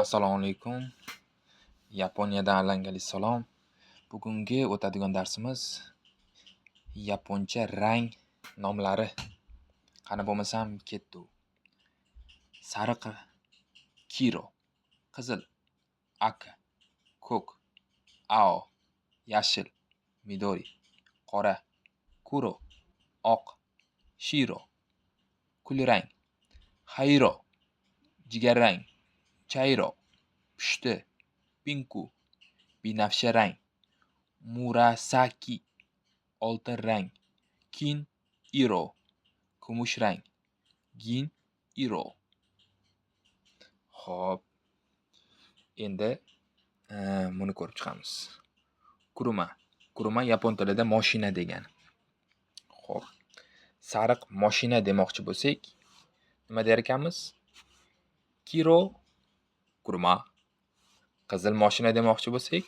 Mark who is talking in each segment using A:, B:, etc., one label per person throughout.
A: Assalomu alaykum. Yaponiyadan alangali salom. Bugungi o'tadigan darsimiz yaponcha rang nomlari. Qani bo'lmasam ketdi. Sariq kiro, qizil aka, ko'k ao, yashil midori, qora kuro, oq shiro, kulrang hayro, jigarrang chayro, pushti pinku, binafsha rang murasaki, oltin rang kin iro, kumush rang gin iro. Xo'p, endi buni ko'rib chiqamiz. Kuruma yapon tilida mashina degani. Xo'p, sariq mashina demoqchi bo'lsak, nima der ekanmiz? Kiro kuruma. Qizil mashina demoqchi bo'lsak,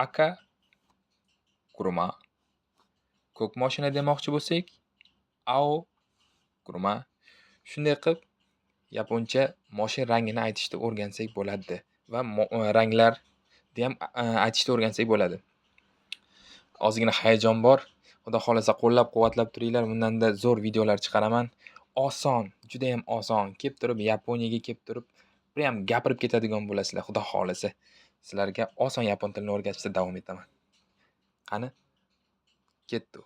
A: aka kuruma. Ko'k mashina demoqchi bo'lsak, ao kuruma. Shunday qilib yaponcha mashina rangini aytishni o'rgansak bo'ladi va ranglarni ham aytishni o'rgansak bo'ladi. Ozgina hayajon bor. Xudo xolasa qo'llab-quvvatlab turinglar. Bundanda zo'r videolar chiqaraman. Oson, juda ham oson. Kelib turib Yaponiyaga kelib turib, prям gapirib ketadigan bo'lasizlar. Xudo xolasa sizlarga oson yapon tilini o'rgatishda davom etaman. Qani, ketdi.